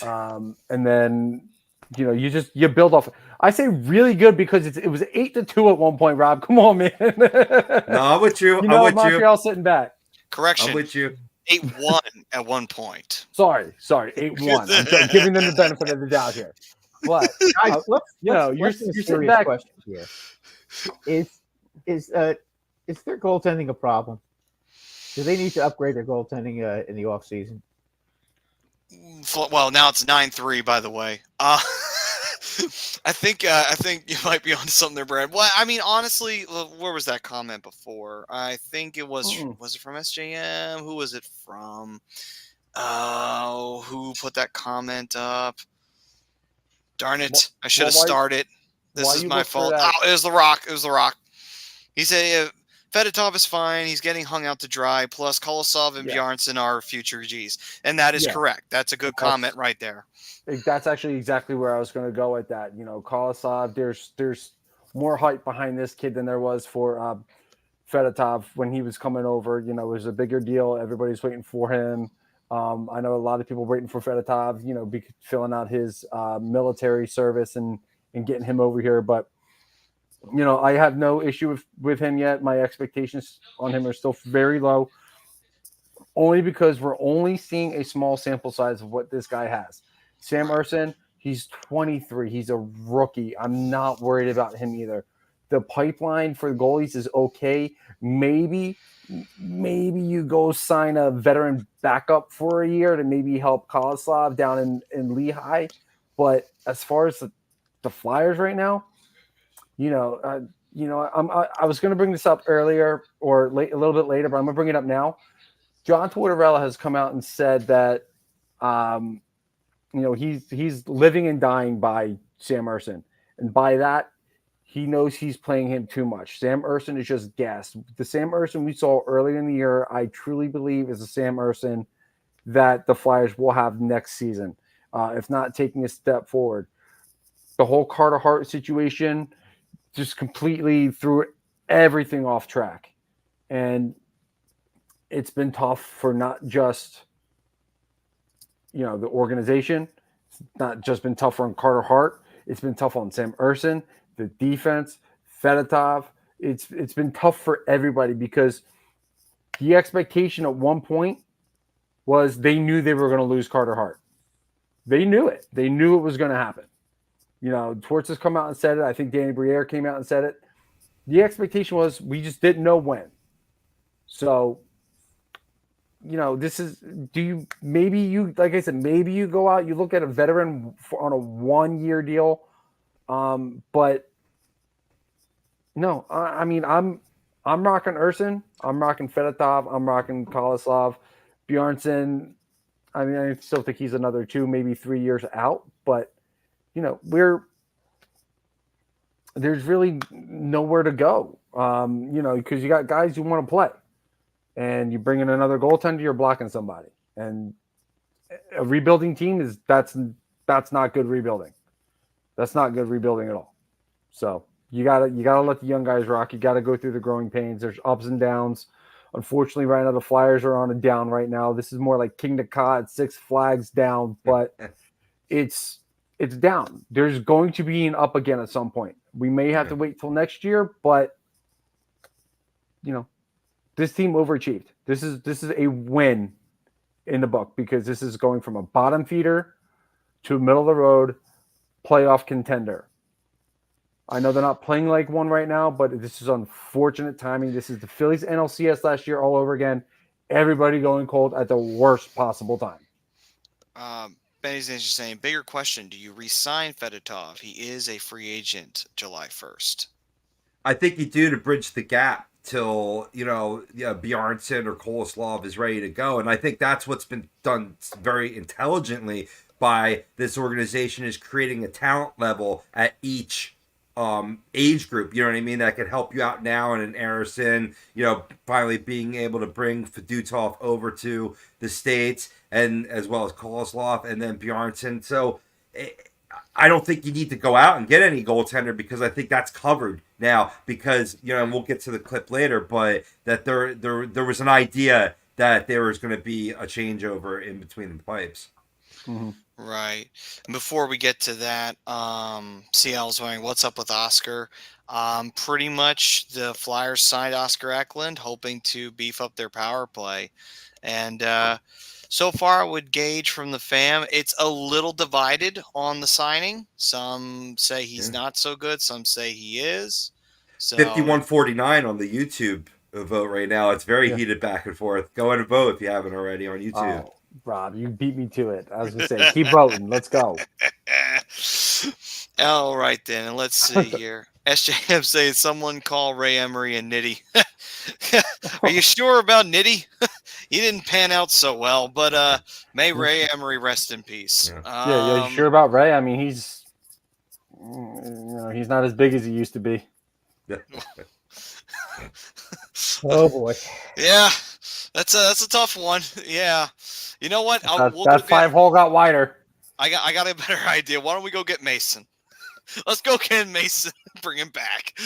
And then, you build off. I say really good because it was 8-2 at one point, Rob. Come on, man. No, I'm with you. I'm with Montreal sitting back. Correction. I'm with you. 8-1 at one point. Sorry, 8-1. I'm giving them the benefit of the doubt here. But guys, you're sitting back. Question here. Is their goaltending a problem? Do they need to upgrade their goaltending in the off season? Well, now it's 9-3, by the way. I think you might be onto something there, Brad. Well, I mean, honestly, where was that comment before? I think it was it from SJM? Who was it from? Oh, who put that comment up? Darn it. I should have started. This is my fault. Oh, it was The Rock. He said, Fedotov is fine. He's getting hung out to dry. Plus, Kolosov and Bjarnson are future Gs. And that is correct. That's a good comment right there. That's actually exactly where I was going to go with that. Kolosov, there's more hype behind this kid than there was for Fedotov when he was coming over. It was a bigger deal. Everybody's waiting for him. I know a lot of people waiting for Fedotov, filling out his military service and getting him over here. But, I have no issue with him yet. My expectations on him are still very low, only because we're only seeing a small sample size of what this guy has. Sam Ersson, he's 23. He's a rookie. I'm not worried about him either. The pipeline for the goalies is okay. Maybe you go sign a veteran backup for a year to maybe help Koloslav down in Lehigh. But as far as the Flyers right now, I was going to bring this up earlier or a little bit later, but I'm going to bring it up now. John Tortorella has come out and said that, he's living and dying by Sam Ersson. And by that, he knows he's playing him too much. Sam Ersson is just gassed. The Sam Ersson we saw earlier in the year, I truly believe is the Sam Ersson that the Flyers will have next season, if not taking a step forward. The whole Carter Hart situation just completely threw everything off track. And it's been tough for not just, the organization. It's not just been tough on Carter Hart. It's been tough on Sam Ersson, the defense, Fedotov. It's been tough for everybody because the expectation at one point was they knew they were going to lose Carter Hart. They knew it. They knew it was going to happen. Torts has come out and said it. I think Danny Briere came out and said it. The expectation was we just didn't know when. So, this is, maybe you go out, you look at a veteran on a 1-year deal. But no, I'm rocking Ersson. I'm rocking Fedotov. I'm rocking Koloslav. Bjornsson, I still think he's another 2, maybe 3 years out, but there's really nowhere to go. Because you got guys who want to play. And you bring in another goaltender, you're blocking somebody. And a rebuilding team that's not good rebuilding. That's not good rebuilding at all. So you gotta let the young guys rock. You gotta go through the growing pains. There's ups and downs. Unfortunately, right now the Flyers are on a down right now. This is more like King to Cod, Six Flags down, but it's down. There's going to be an up again at some point. We may have to wait till next year, but this team overachieved. This is a win in the book because this is going from a bottom feeder to a middle of the road playoff contender. I know they're not playing like one right now, but this is unfortunate timing. This is the Phillies NLCS last year all over again. Everybody going cold at the worst possible time. Benny's just saying, bigger question, do you re-sign Fedotov? He is a free agent July 1st. I think you do to bridge the gap till, Bjornsson or Koloslav is ready to go. And I think that's what's been done very intelligently by this organization is creating a talent level at each age group, that could help you out now. And in Ersson, finally being able to bring Fedotov over to the States and as well as Koloslav and then Bjornsson. So I don't think you need to go out and get any goaltender because I think that's covered now because, and we'll get to the clip later, but that there was an idea that there was going to be a changeover in between the pipes. Mm-hmm. Right. And before we get to that, CL's wondering what's up with Oscar. Pretty much the Flyers signed Oscar Eklind, hoping to beef up their power play. And so far, I would gauge from the fam, it's a little divided on the signing. Some say he's not so good. Some say he is. So 51-49 on the YouTube vote right now. It's very heated back and forth. Go ahead and vote if you haven't already on YouTube. Oh, Rob, you beat me to it. I was going to say, keep voting. Let's go. All right, then. And let's see here. SJM saying someone call Ray Emery and Nitty. Are you sure about Nitty? He didn't pan out so well, but may Ray Emery rest in peace. Yeah, you sure about Ray? I mean, he's not as big as he used to be. Oh boy. Yeah, that's a tough one. Yeah, you know what? That 5-hole got wider. I got a better idea. Why don't we go get Mason? Let's go get Mason. Bring him back.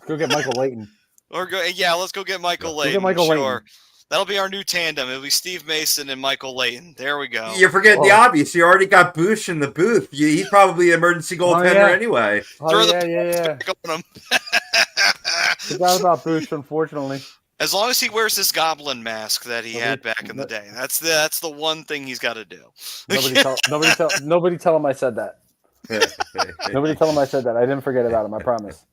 Go get Michael Layton. Let's go get Michael Layton. Go get Michael sure. Layton. That'll be our new tandem. It'll be Steve Mason and Michael Layton. There we go. You're forgetting the obvious. You already got Bush in the booth. He's probably an emergency goaltender anyway. Throw yeah. back on him. Forgot about Bush, unfortunately. As long as he wears this goblin mask that he had back in the day, that's the one thing he's got to do. Nobody tell him I said that. Nobody tell him I said that. I didn't forget about him. I promise.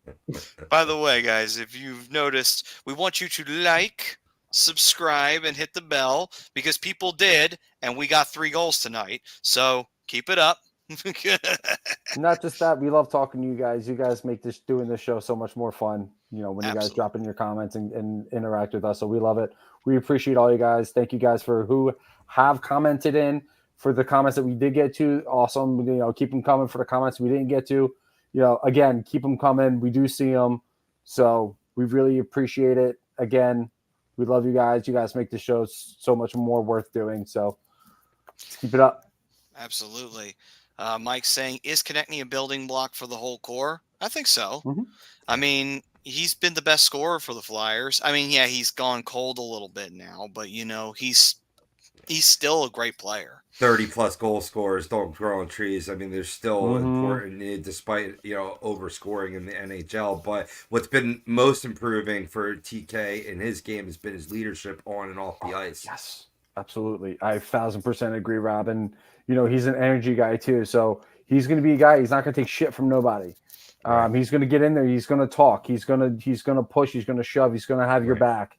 By the way, guys, if you've noticed, we want you to like, subscribe, and hit the bell because people did, and we got 3 goals tonight. So keep it up. Not just that, we love talking to you guys. You guys make doing this show so much more fun. You know, when you guys drop in your comments and interact with us. So we love it. We appreciate all you guys. Thank you guys for who have commented in, for the comments that we did get to. Awesome. You know, keep them coming for the comments we didn't get to. You know, again, keep them coming. We do see them. So we really appreciate it. Again, we love you guys. You guys make the show so much more worth doing. So let's keep it up. Absolutely. Mike's saying, is Konechny a building block for the whole core? I think so. Mm-hmm. I mean, he's been the best scorer for the Flyers. I mean, yeah, he's gone cold a little bit now, but, you know, he's still a great player. 30-plus goal scorers don't grow on trees. I mean, they're still important despite, you know, overscoring in the NHL. But what's been most improving for TK in his game has been his leadership on and off the ice. Yes, absolutely. I 1,000% agree, Rob. And, you know, he's an energy guy too. So he's going to be a guy. He's not going to take shit from nobody. He's going to get in there. He's going to talk. He's going to push. He's going to shove. He's going to have your back.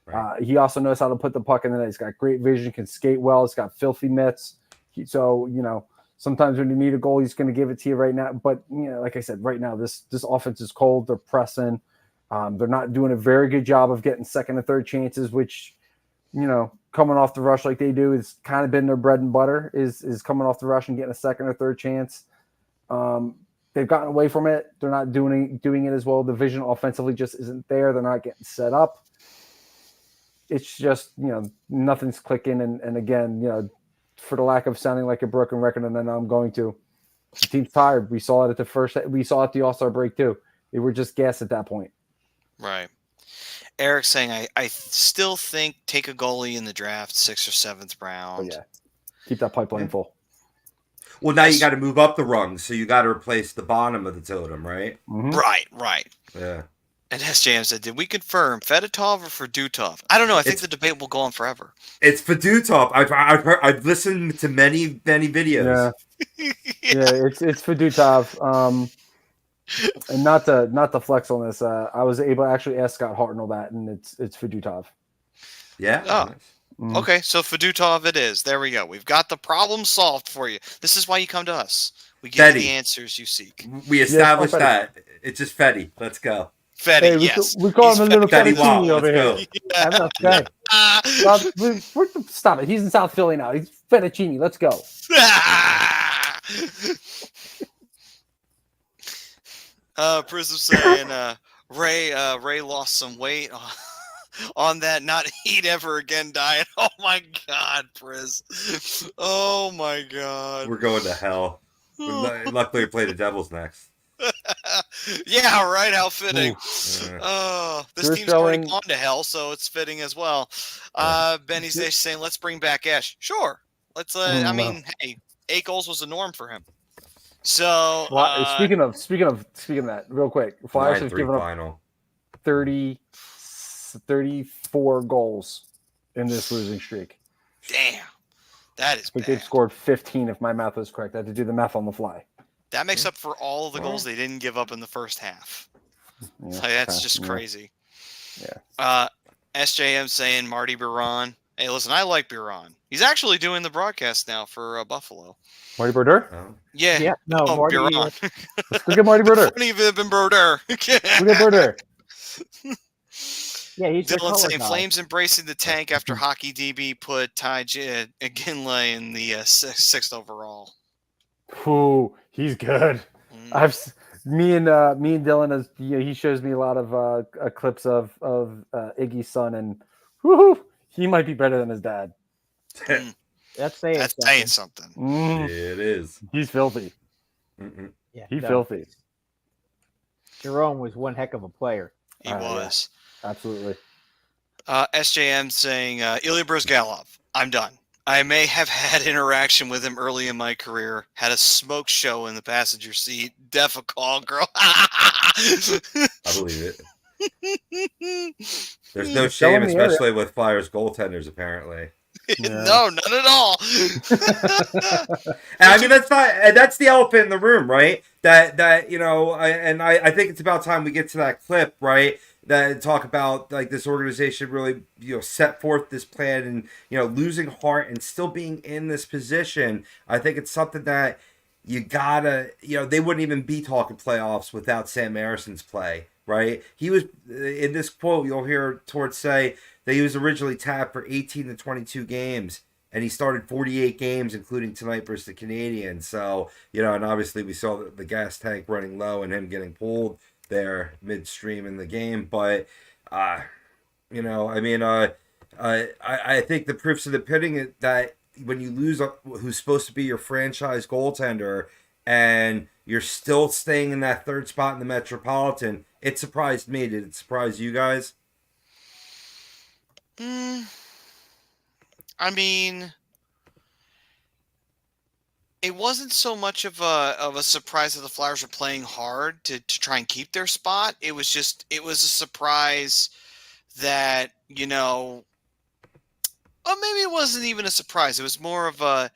Right. He also knows how to put the puck in the net. He's got great vision, can skate well. He's got filthy mitts. So, you know, sometimes when you need a goal, he's going to give it to you right now. But, you know, like I said, right now, this offense is cold. They're pressing. They're not doing a very good job of getting second and third chances, which, you know, coming off the rush like they do, it's kind of been their bread and butter is coming off the rush and getting a second or third chance. They've gotten away from it. They're not doing it as well. The vision offensively just isn't there. They're not getting set up. It's just, you know, nothing's clicking. And again, you know, for the lack of sounding like a broken record, and then I'm going to, the team's tired. We saw it we saw it at the All-Star break too. They were just gassed at that point. Right. Eric's saying, I still think take a goalie in the draft, 6th or 7th round. Oh, yeah. Keep that pipeline full. Well, now you got to move up the rungs, so you got to replace the bottom of the totem, right? Mm-hmm. Right. Yeah. And SJM said, did we confirm Fedotov or Fedotov? I don't know. I think the debate will go on forever. It's Fedotov. I've listened to many videos. Yeah, it's Fedotov. And not to flex on this. I was able to actually ask Scott Hartnell that, and it's Fedotov. Yeah. Oh. Mm-hmm. Okay, so Fedotov it is. There we go. We've got the problem solved for you. This is why you come to us. We give you the answers you seek. We established that. It's just Fetty. Let's go. Fetty, hey, yes. We call him a little Fettuccine over here. Yeah. Stop it. He's in South Philly now. He's Fettuccine. Let's go. Prism saying Ray lost some weight on that not eat ever again diet. Oh my God, Priz. Oh my God. We're going to hell. Luckily, we play the Devils next. Yeah, right. How fitting. This team's already gone to hell, so it's fitting as well. Benny's saying, let's bring back Ash. Sure. Let's. I mean, hey, 8 goals was the norm for him. So speaking of that, real quick, Flyers have given up 34 goals in this losing streak. Damn, that is bad. They've scored 15, if my math is correct. I had to do the math on the fly. That makes up for all of the goals they didn't give up in the first half. Yeah, that's just crazy. Yeah. SJM saying Marty Biron. Hey, listen, I like Biron. He's actually doing the broadcast now for Buffalo. Marty Brodeur? Yeah. No, Marty. Biron. Let's go get Marty Brodeur. Funny Vibin Brodeur. We get Brodeur. Yeah, he's Dylan saying Flames embracing the tank after Hockey DB put Ty Ginley in the 6th overall. Ooh, he's good. Me and Dylan, he shows me a lot of clips of Iggy's son, and woohoo, he might be better than his dad. That's saying something. It is. He's filthy. Yeah, he's filthy. Jerome was one heck of a player. He was. Yeah, absolutely. SJM saying, Ilya Brizgalov, I'm done. I may have had interaction with him early in my career. Had a smoke show in the passenger seat. Def a call, girl. I believe it. There's no Still shame, in the area. especially with Flyers goaltenders, apparently. No, none at all. And I mean, that's the elephant in the room, right? That I think it's about time we get to that clip, right? That talk about like this organization really, set forth this plan and, losing Hart and still being in this position. I think it's something that you gotta, they wouldn't even be talking playoffs without Sam Ersson's play, right? He was, in this quote, you'll hear Torts say that he was originally tapped for 18 to 22 games. And he started 48 games, including tonight versus the Canadiens. So, and obviously we saw the gas tank running low and him getting pulled there midstream in the game. But, I think the proof's in the pudding is that when you lose who's supposed to be your franchise goaltender and you're still staying in that third spot in the Metropolitan, it surprised me. Did it surprise you guys? I mean, it wasn't so much of a surprise that the Flyers were playing hard to try and keep their spot. It was a surprise that, well, maybe it wasn't even a surprise. It was more of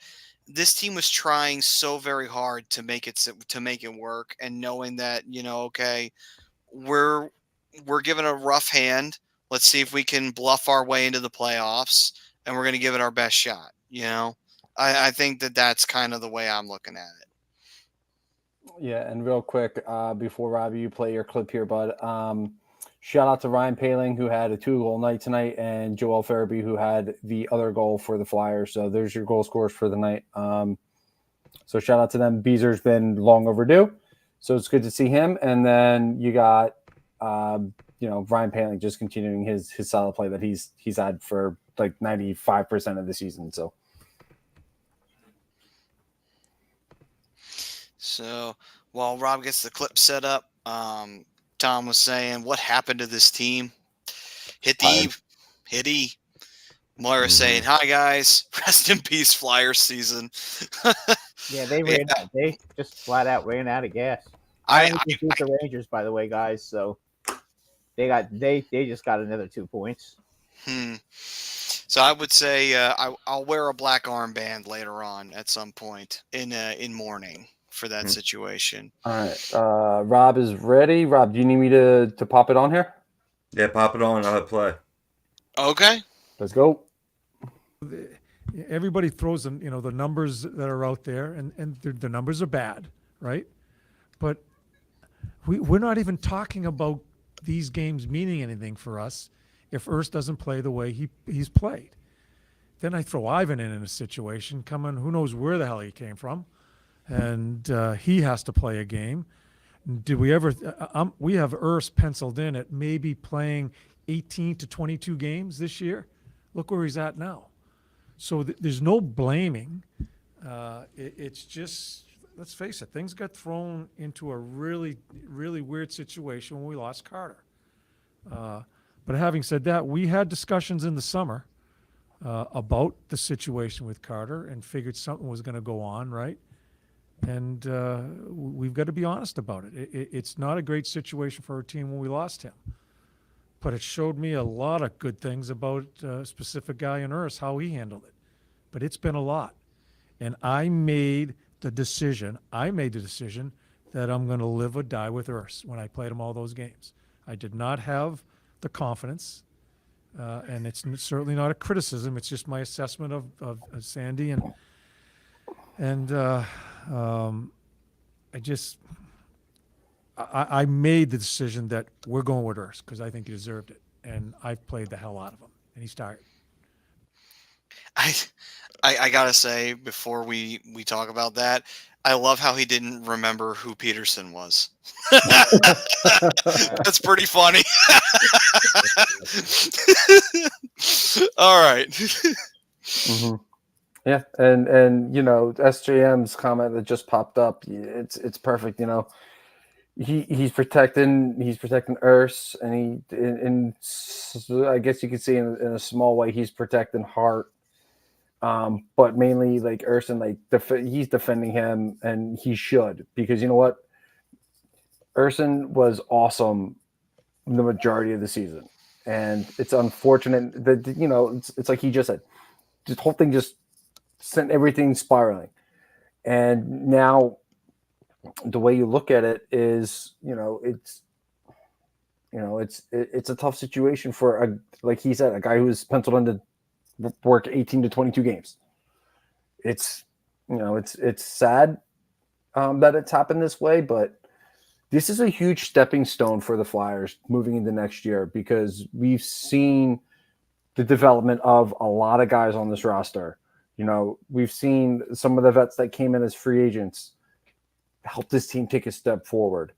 this team was trying so very hard to make it work, and knowing that, okay, we're given a rough hand. Let's see if we can bluff our way into the playoffs. And we're going to give it our best shot. I think that's kind of the way I'm looking at it. Yeah, and real quick, before Robbie, you play your clip here, bud. Shout out to Ryan Poehling, who had a 2-goal night tonight, and Joel Farabee, who had the other goal for the Flyers. So there's your goal scorers for the night. So shout out to them. Beezer's been long overdue, so it's good to see him. And then you got, Ryan Poehling just continuing his solid play that he's had for like 95% of the season. So while Rob gets the clip set up, Tom was saying, what happened to this team? Hit E. Moira saying, hi guys, rest in peace, Flyers season. Yeah, they just flat out ran out of gas. I beat the Rangers, by the way, guys. So they just got another 2 points. So I would say I'll wear a black armband later on at some point in mourning for that situation. All right. Rob is ready. Rob, do you need me to pop it on here? Yeah, pop it on. I'll hit play. Okay. Let's go. Everybody throws them, the numbers that are out there, and the numbers are bad, right? But we're not even talking about these games meaning anything for us if Errs doesn't play the way he's played. Then I throw Ivan in a situation, who knows where the hell he came from, and he has to play a game. Did we ever? We have Errs penciled in at maybe playing 18 to 22 games this year. Look where he's at now. So there's no blaming. It's just, let's face it, things got thrown into a really, really weird situation when we lost Carter. But having said that, we had discussions in the summer about the situation with Carter and figured something was going to go on, right? And we've got to be honest about it. It's not a great situation for our team when we lost him. But it showed me a lot of good things about a specific guy in Errs, how he handled it. But it's been a lot. And I made the decision that I'm going to live or die with Errs when I played him all those games. I did not have the confidence, and it's certainly not a criticism. It's just my assessment of Sandy. I made the decision that we're going with Errs because I think he deserved it, and I've played the hell out of him, and he's tired. I gotta say, before we talk about that, I love how he didn't remember who Peterson was. That's pretty funny. All right. Mm-hmm. Yeah, and SJM's comment that just popped up, it's perfect. he's protecting Errs, and I guess you could see in a small way he's protecting Hart. But mainly like Ersson, like he's defending him, and he should, because you know what, Ersson was awesome the majority of the season, and it's unfortunate that it's like he just said, this whole thing just sent everything spiraling, and now the way you look at it is, it's a tough situation for like he said, a guy who's penciled in to work 18 to 22 games. It's sad that it's happened this way, but this is a huge stepping stone for the Flyers moving into next year, because we've seen the development of a lot of guys on this roster. We've seen some of the vets that came in as free agents help this team take a step forward.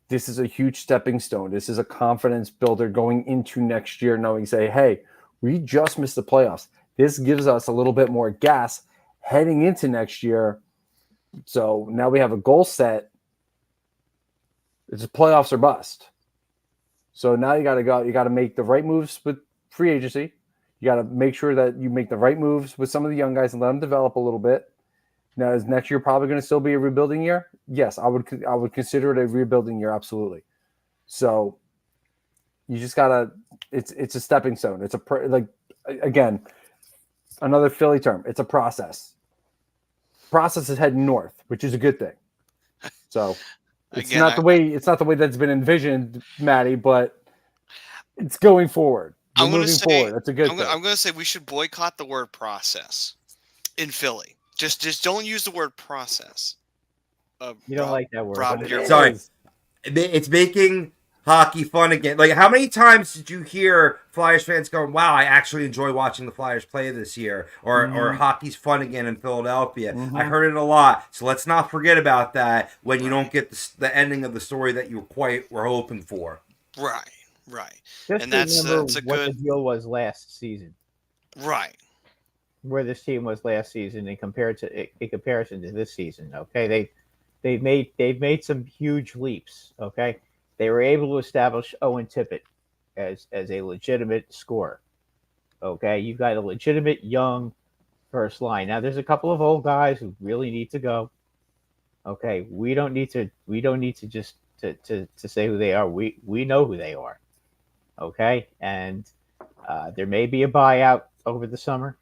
This is a huge stepping stone. This is a confidence builder going into next year, knowing, say, hey, we just missed the playoffs. This gives us a little bit more gas heading into next year. So now we have a goal set. It's playoffs or bust. So now you got to go. You got to make the right moves with free agency. You got to make sure that you make the right moves with some of the young guys and let them develop a little bit. Now, is next year probably going to still be a rebuilding year? Yes, I would consider it a rebuilding year, absolutely. So you just gotta. It's a stepping stone. It's again, another Philly term. It's a process. Process is heading north, which is a good thing. So it's not the way that's been envisioned, Maddie, but it's going forward. We're moving forward. That's a good thing. I'm going to say we should boycott the word process in Philly. Just don't use the word process. You don't like that word. Sorry. It's making hockey fun again. Like, how many times did you hear Flyers fans going, wow, I actually enjoy watching the Flyers play this year, or hockey's fun again in Philadelphia? I heard it a lot. So let's not forget about that when you don't get the ending of the story that you were hoping for. Right. Just And that's remember a what good the deal was last season. Right. Where this team was last season in comparison to this season. Okay, they've made some huge leaps. Okay, they were able to establish Owen Tippett as a legitimate scorer. Okay, you've got a legitimate young first line. Now there's a couple of old guys who really need to go. Okay, we don't need to just to say who they are. We know who they are. Okay, and there may be a buyout over the summer.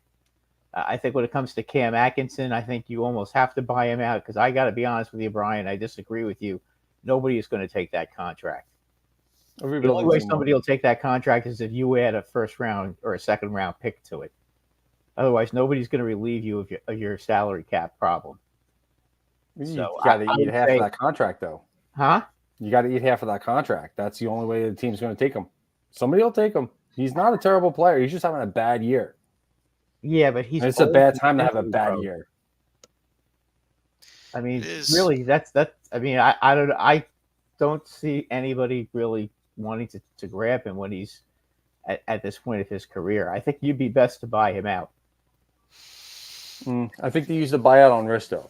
I think when it comes to Cam Atkinson, I think you almost have to buy him out, because I got to be honest with you, Brian, I disagree with you. Nobody is going to take that contract. The only way somebody will take that contract is if you add a first round or a second round pick to it. Otherwise, nobody's going to relieve you of your salary cap problem. You got to eat half of that contract, though. Huh? You got to eat half of that contract. That's the only way the team's going to take him. Somebody will take him. He's not a terrible player. He's just having a bad year. Yeah, but it's a bad time to have a bad year. I mean, really, that's. I mean, I don't see anybody really wanting to grab him when he's at this point of his career. I think you'd be best to buy him out. I think they used the buyout on Risto.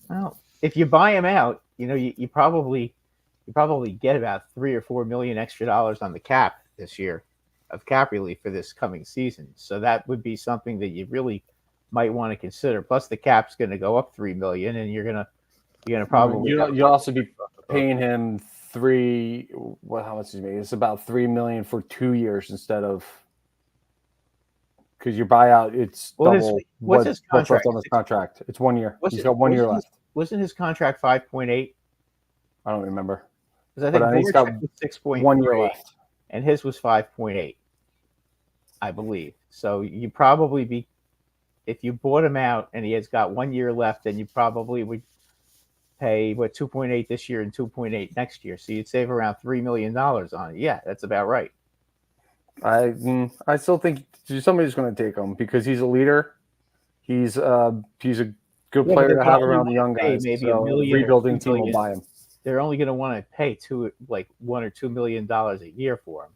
Well, if you buy him out, you probably get about $3 or $4 million extra on the cap this year of cap relief for this coming season. So that would be something that you really might want to consider. Plus, the cap's going to go up $3 million, and you're gonna probably you'll also be paying him how much is he making? It's about $3 million for 2 years instead of, because your buyout it's double. What's his contract? What's left on his contract? It's 1 year. He's got 1 year left. Wasn't his contract 5.8? I don't remember. Because I think he's got 6.3. 1 year left, and his was 5.8, I believe. So you probably be, if you bought him out and he has got 1 year left, then you probably would pay 2.8 this year and 2.8 next year. So you'd save around $3 million on it. Yeah, that's about right. I still think somebody's going to take him because he's a leader. He's a good player to have around the young guys. Maybe so $1 million rebuilding team will buy him. They're only going to want to pay $1 or $2 million a year for him.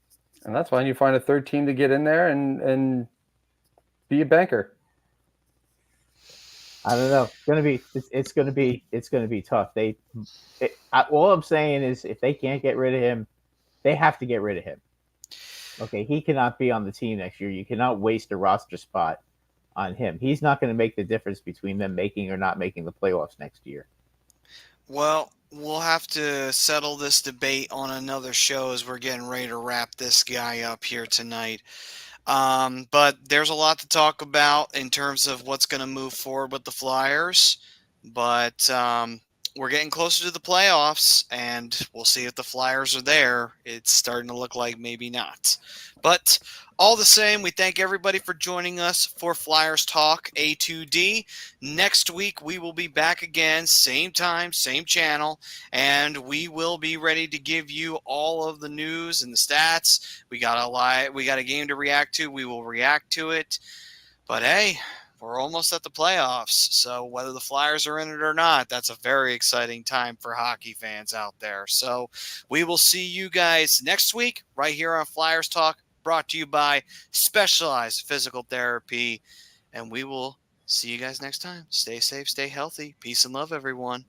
And that's fine. You find a third team to get in there and be a banker. I don't know. It's gonna be tough. All I'm saying is, if they can't get rid of him, they have to get rid of him. Okay, he cannot be on the team next year. You cannot waste a roster spot on him. He's not going to make the difference between them making or not making the playoffs next year. Well, we'll have to settle this debate on another show as we're getting ready to wrap this guy up here tonight. But there's a lot to talk about in terms of what's going to move forward with the Flyers. But we're getting closer to the playoffs, and we'll see if the Flyers are there. It's starting to look like maybe not. But all the same, we thank everybody for joining us for Flyers Talk A2D. Next week, we will be back again, same time, same channel, and we will be ready to give you all of the news and the stats. We got a game to react to. We will react to it. But hey, we're almost at the playoffs, so whether the Flyers are in it or not, that's a very exciting time for hockey fans out there. So we will see you guys next week right here on Flyers Talk, brought to you by Specialized Physical Therapy, and we will see you guys next time. Stay safe, stay healthy. Peace and love, everyone.